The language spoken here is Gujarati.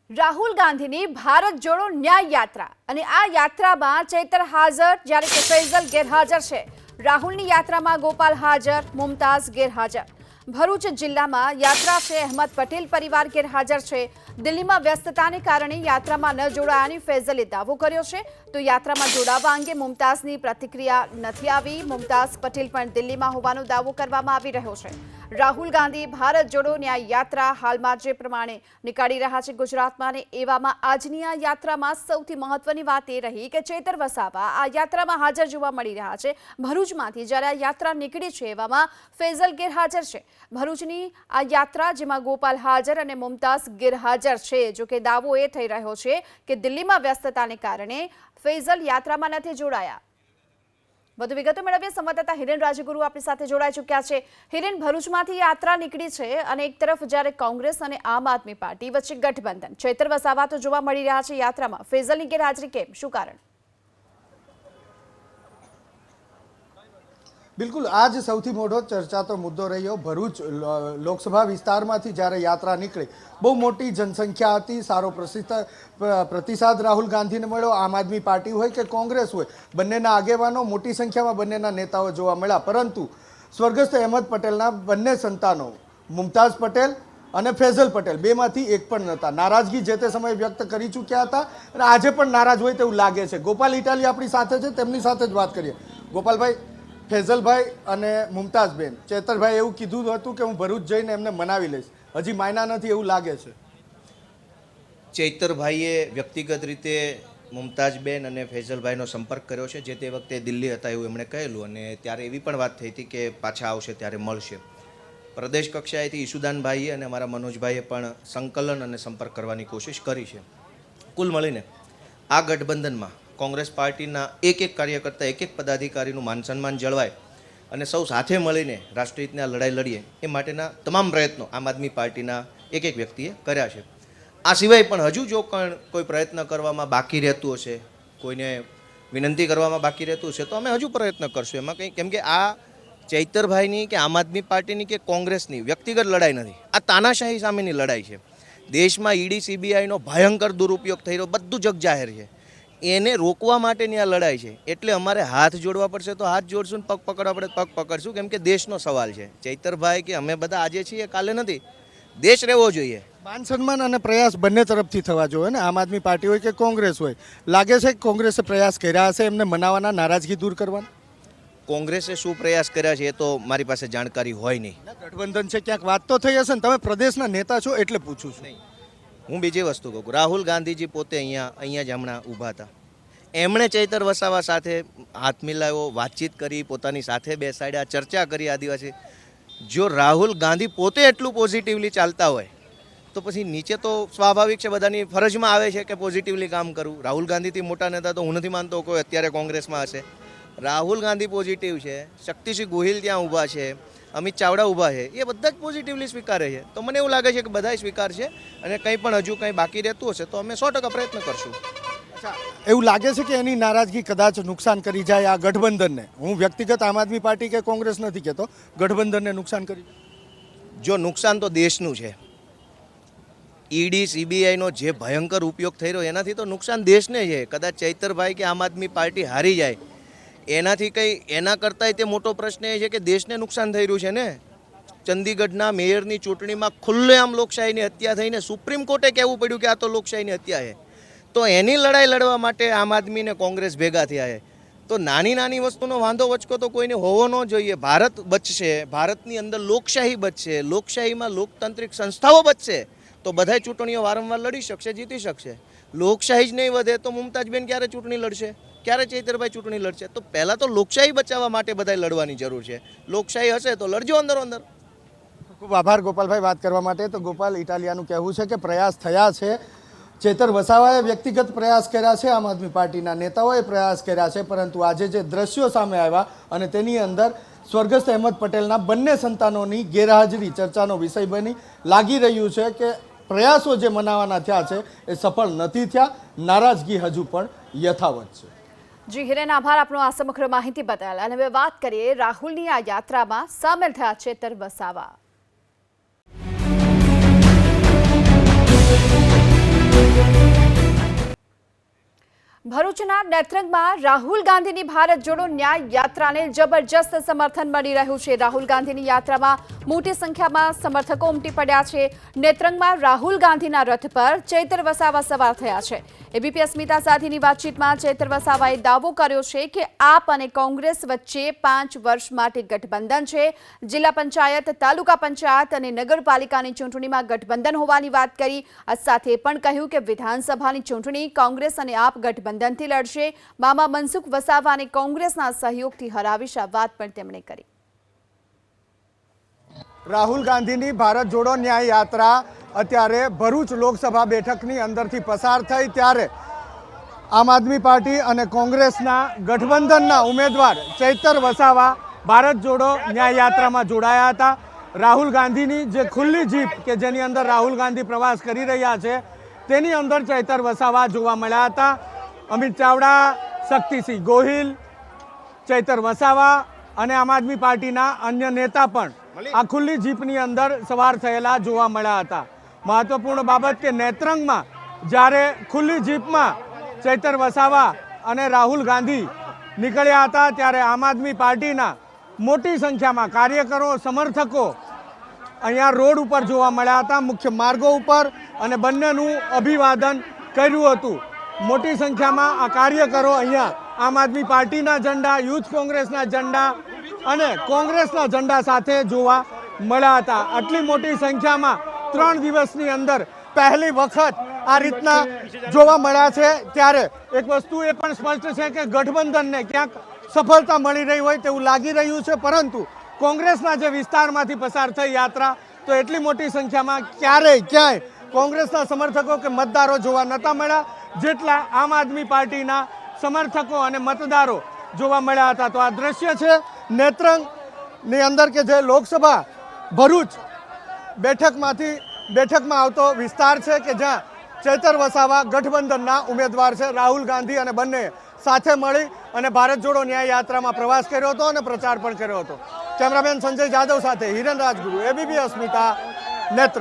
રાહુલ ગાંધીની ભારત જોડો ન્યાય યાત્રા અને આ યાત્રામાં ચૈતર હાજર જ્યારે કે ફૈઝલ ગેરહાજર છે। રાહુલની યાત્રામાં ગોપાલ હાજર, મુમતાઝ ગેરહાજર। ભરૂચ જિલ્લામાં યાત્રા છે, અહેમદ પટેલ પરિવાર ગેરહાજર છે। દિલ્હીમાં વ્યસ્તતાને કારણે યાત્રામાં ન જોડાયાની ફૈઝલે દાવો કર્યો છે, તો યાત્રામાં જોડાવા અંગે મુમતાઝની પ્રતિક્રિયા નથી આવી। મુમતાઝ પટેલ પણ દિલ્હીમાં હોવાનો દાવો કરવામાં આવી રહ્યો છે। રાહુલ ગાંધી ભારત જોડો ન્યાય યાત્રા હાલમાં જે પ્રમાણે નીકાળી રહ્યા છે ગુજરાતમાં, અને એવામાં આજની આ યાત્રામાં સૌથી મહત્વની વાત એ રહી કે ચૈતર વસાવા આ યાત્રામાં હાજર જોવા મળી રહ્યા છે ભરૂચમાંથી। જ્યારે આ યાત્રા નીકળી છે એવામાં ફૈઝલ ગેરહાજર છે। ભરૂચની આ યાત્રા જેમાં ગોપાલ હાજર અને મુમતાઝ ગેરહાજર છે। જો કે દાવો એ થઈ રહ્યો છે કે દિલ્હીમાં વ્યસ્તતાને કારણે ફૈઝલ યાત્રામાં નથી જોડાયા। વધુ વિગતો મેળવીએ સંવાદદાતા હિરેન રાજગુરુ આપણી સાથે જોડાઈ ચૂક્યા છે। હિરેન, ભરૂચમાંથી યાત્રા નીકળી છે અને એક તરફ જ્યારે કોંગ્રેસ અને આમ આદમી પાર્ટી વચ્ચે ગઠબંધન, ચૈતર વસાવા તો જોવા મળી રહ્યા છે યાત્રામાં, ફૈઝલની ગેરહાજરી કેમ, શું કારણ? બિલકુલ, આ જ સૌથી મોટો ચર્ચાતો મુદ્દો રહ્યો। ભરૂચ લોકસભા વિસ્તારમાંથી જ્યારે યાત્રા નીકળી, બહુ મોટી જનસંખ્યા હતી, સારો પ્રતિસાદ રાહુલ ગાંધીને મળ્યો। આમ આદમી પાર્ટી હોય કે કોંગ્રેસ હોય, બંનેના આગેવાનો, મોટી સંખ્યામાં બંનેના નેતાઓ જોવા મળ્યા, પરંતુ સ્વર્ગસ્થ અહેમદ પટેલના બંને સંતાનો મુમતાઝ પટેલ અને ફૈઝલ પટેલ બેમાંથી એક પણ નહોતા। નારાજગી જે તે સમયે વ્યક્ત કરી ચૂક્યા હતા અને આજે પણ નારાજ હોય તેવું લાગે છે। ગોપાલ ઇટાલી આપણી સાથે છે, તેમની સાથે જ વાત કરીએ। ગોપાલભાઈ, ફૈઝલભાઈ અને મુમતાઝબેન, ચૈતરભાઈ એવું કીધું હતું કે હું ભરૂચ જઈને એમને મનાવી લઈશ, હજી માયના નથી એવું લાગે છે? ચૈતરભાઈએ વ્યક્તિગત રીતે મુમતાઝબેન અને ફૈઝલભાઈનો સંપર્ક કર્યો છે, જે તે વખતે દિલ્હી હતા એવું એમણે કહેલું, અને ત્યારે એવી પણ વાત થઈ હતી કે પાછા આવશે ત્યારે મળશે। પ્રદેશ કક્ષાએથી ઈશુદાનભાઈએ અને અમારા મનોજભાઈએ પણ સંકલન અને સંપર્ક કરવાની કોશિશ કરી છે। કુલ મળીને આ ગઠબંધનમાં કોંગ્રેસ પાર્ટીના એક કાર્યકર્તા, એક પદાધિકારીનું માન સન્માન જળવાય અને સૌ સાથે મળીને રાષ્ટ્રહિતની લડાઈ લડીએ એ માટેના તમામ પ્રયત્નો આમ આદમી પાર્ટીના એક વ્યક્તિએ કર્યા છે। આ સિવાય પણ હજુ જો કોઈ પ્રયત્ન કરવામાં બાકી રહેતું હશે, કોઈને વિનંતી કરવામાં બાકી રહેતું હશે, તો અમે હજુ પ્રયત્ન કરશું એમાં કંઈ, કેમ કે આ ચૈતરભાઈની કે આમ આદમી પાર્ટીની કે કોંગ્રેસની વ્યક્તિગત લડાઈ નથી, આ તાનાશાહી સામેની લડાઈ છે। દેશમાં ઈડી સીબીઆઈનો ભયંકર દુરુપયોગ થઈ રહ્યો, બધું જગ જાહેર છે, એને રોકવા માટેની આ લડાઈ છે। એટલે અમારે હાથ જોડવા પડશે તો હાથ જોડશું, પગ પકડવા પડે પગ પકડશું, કેમ કે દેશનો સવાલ છે। ચૈતરભાઈ કે અમે બધા આજે છીએ કાલે નથી, દેશ રહેવો જોઈએ। માન સન્માન અને પ્રયાસ બંને તરફથી થવા જોઈએ ને, આમ આદમી પાર્ટી હોય કે કોંગ્રેસ હોય। લાગે છે કે કોંગ્રેસે પ્રયાસ કર્યા હશે એમને મનાવવાના, નારાજગી દૂર કરવાના? કોંગ્રેસે શું પ્રયાસ કર્યા છે એ તો મારી પાસે જાણકારી હોય નહીં। ગઠબંધન છે, ક્યાંક વાત તો થઈ હશે ને, તમે પ્રદેશના નેતા છો એટલે પૂછું છું। હું બીજી વસ્તુ કહું, રાહુલ ગાંધીજી પોતે અહીંયા જ હમણાં ઊભા હતા, એમણે ચૈતર વસાવા સાથે હાથ મિલાવ્યો, વાતચીત કરી, પોતાની સાથે બેસાડ્યા, ચર્ચા કરી આદિવાસી। જો રાહુલ ગાંધી પોતે એટલું પોઝિટિવલી ચાલતા હોય તો પછી નીચે તો સ્વાભાવિક છે, બધાની ફરજમાં આવે છે કે પોઝિટિવલી કામ કરવું। રાહુલ ગાંધીથી મોટા નેતા તો હું નથી માનતો કોઈ અત્યારે કોંગ્રેસમાં હશે। રાહુલ ગાંધી પોઝિટિવ છે, શક્તિસિંહ ગોહિલ ત્યાં ઊભા છે, અમિત ચાવડા ઊભા છે, એ બધા જ પોઝિટિવલી સ્વીકારે છે। તો મને એવું લાગે છે કે બધા સ્વીકારશે, અને કંઈ પણ હજુ કંઈ બાકી રહેતું હશે તો અમે 100% પ્રયત્ન કરશું। એવું લાગે છે કે એની નારાજગી કદાચ નુકસાન કરી જાય આ ગઠબંધનને? હું વ્યક્તિગત આમ આદમી પાર્ટી કે કોંગ્રેસ નથી કહેતો, ગઠબંધનને નુકસાન કરી? જો નુકસાન તો દેશનું છે, ઈડી સીબીઆઈનો જે ભયંકર ઉપયોગ થઈ રહ્યો એનાથી તો નુકસાન દેશને છે। કદાચ ચૈતરભાઈ કે આમ આદમી પાર્ટી હારી જાય એનાથી કંઈ, એના કરતાંય તે મોટો પ્રશ્ન એ છે કે દેશને નુકસાન થઈ રહ્યું છે ને। ચંદીગઢના મેયરની ચૂંટણીમાં ખુલ્લેઆમ લોકશાહીની હત્યા થઈને સુપ્રીમ કોર્ટે કહેવું પડ્યું કે આ તો લોકશાહીની હત્યા છે, તો એની લડાઈ લડવા માટે આમ આદમી ને કોંગ્રેસ ભેગા થયા છે। તો નાની નાની વસ્તુનો વાંધો વચકો તો કોઈને હોવો ન જોઈએ। ભારત બચશે, ભારતની અંદર લોકશાહી બચશે, લોકશાહીમાં લોકતાંત્રિક સંસ્થાઓ બચશે, તો બધાય ચૂંટણીઓ વારંવાર લડી શકશે, જીતી શકશે। લોકશાહી જ નહીં વધે તો મુમતાઝબેન ક્યારે ચૂંટણી લડશે, ક્યારે ચૈતરભાઈ ચૂંટણી લડશે? તો પહેલાં તો લોકશાહી બચાવવા માટે બધાય લડવાની જરૂર છે। લોકશાહી હશે તો લડજો અંદરો અંદર। ખૂબ આભાર ગોપાલભાઈ વાત કરવા માટે। તો ગોપાલ ઇટાલિયાનું કહેવું છે કે પ્રયાસ થયા છે, ચૈતર વસાવાએ વ્યક્તિગત પ્રયાસ કર્યા છે, આમ આદમી પાર્ટીના નેતાઓએ પ્રયાસ કર્યા છે, પરંતુ આજે જે દ્રશ્યો સામે આવ્યા અને તેની અંદર સ્વર્ગસ્થ અહેમદ પટેલના બંને સંતાનોની ગેરહાજરી ચર્ચાનો વિષય બની। લાગી રહ્યું છે કે પ્રયાસો જે મનાવવાના થયા છે એ સફળ નથી થયા, નારાજગી હજુ પણ યથાવત છે। જી હિરેન, આભાર આપનો આ સમગ્ર માહિતી બદલ। અને હવે વાત કરીએ રાહુલની આ યાત્રામાં સામેલ થયા ચૈતર વસાવા। ભરૂચના નેત્રંગમાં રાહુલ ગાંધીની ભારત જોડો ન્યાય યાત્રાને જબરજસ્ત સમર્થન મળી રહ્યું છે। રાહુલ ગાંધીની યાત્રામાં મોટી સંખ્યામાં સમર્થકો ઉમટી પડ્યા છે। નેત્રંગમાં રાહુલ ગાંધીના રથ પર ચૈતર વસાવા સવાર થયા છે। એબીપી અસ્મિતા સાથેની વાતચીતમાં ચૈતર વસાવાએ દાવો કર્યો છે કે આપ અને કોંગ્રેસ વચ્ચે 5 વર્ષ માટે ગઠબંધન છે। જિલ્લા પંચાયત, તાલુકા પંચાયત અને નગરપાલિકાની ચૂંટણીમાં ગઠબંધન હોવાની વાત કરી। આ સાથે પણ કહ્યું કે વિધાનસભાની ચૂંટણી કોંગ્રેસ અને આપ ગઠબંધનથી લડશે। મામા મનસુખ વસાવાને કોંગ્રેસના સહયોગથી હરાવીશ, આ વાત પણ તેમણે કરી। રાહુલ ગાંધીની ભારત જોડો ન્યાય યાત્રા અત્યારે ભરૂચ લોકસભા બેઠકની અંદરથી પસાર થઈ ત્યારે આમ આદમી પાર્ટી અને કોંગ્રેસના ગઠબંધનના ઉમેદવાર ચૈતર વસાવા ભારત જોડો ન્યાય યાત્રામાં જોડાયા હતા। રાહુલ ગાંધીની જે ખુલ્લી જીપ કે જેની અંદર રાહુલ ગાંધી પ્રવાસ કરી રહ્યા છે તેની અંદર ચૈતર વસાવા જોવા મળ્યા હતા। અમિત ચાવડા, શક્તિસિંહ ગોહિલ, ચૈતર વસાવા અને આમ આદમી પાર્ટીના અન્ય નેતા પણ આ ખુલ્લી જીપની અંદર સવાર થયેલા જોવા મળ્યા હતા। મહત્વપૂર્ણ બાબત કે નેત્રંગમાં જ્યારે ખુલ્લી જીપમાં ચૈતર વસાવા અને રાહુલ ગાંધી નીકળ્યા હતા ત્યારે આમ આદમી પાર્ટીના મોટી સંખ્યામાં કાર્યકરો, સમર્થકો અહીંયા રોડ ઉપર જોવા મળ્યા હતા, મુખ્ય માર્ગો ઉપર, અને બંનેનું અભિવાદન કર્યું હતું। મોટી સંખ્યામાં આ કાર્યકરો અહીંયા આમ આદમી પાર્ટીના ઝંડા, યુથ કોંગ્રેસના ઝંડા અને કોંગ્રેસના ઝંડા સાથે જોવા મળ્યા હતા। આટલી મોટી સંખ્યામાં 3 દિવસની અંદર પહેલી વખત આ રીતના જોવા મળ્યા છે ત્યારે એક વસ્તુ એ પણ સ્પષ્ટ છે કે ગઠબંધનને ક્યાંક સફળતા મળી રહી હોય તેવું લાગી રહ્યું છે, પરંતુ કોંગ્રેસના જે વિસ્તારમાંથી પસાર થઈ યાત્રા તો એટલી મોટી સંખ્યામાં ક્યાંય કોંગ્રેસના સમર્થકો કે મતદારો જોવા નહોતા મળ્યા જેટલા આમ આદમી પાર્ટીના સમર્થકો અને મતદારો જોવા મળ્યા હતા। તો આ દ્રશ્ય છે નેત્રંગની અંદર કે જે લોકસભા ભરૂચ બેઠકમાં આવતો વિસ્તાર છે કે જ્યાં ચૈતર વસાવા ગઠબંધનના ઉમેદવાર છે। રાહુલ ગાંધી અને બંને સાથે મળી અને ભારત જોડો ન્યાય યાત્રામાં પ્રવાસ કર્યો હતો અને પ્રચાર પણ કર્યો હતો। કેમેરામેન સંજય જાદવ સાથે હિરેન રાજગુરુ, એબીપી અસ્મિતા, નેત્રંગ।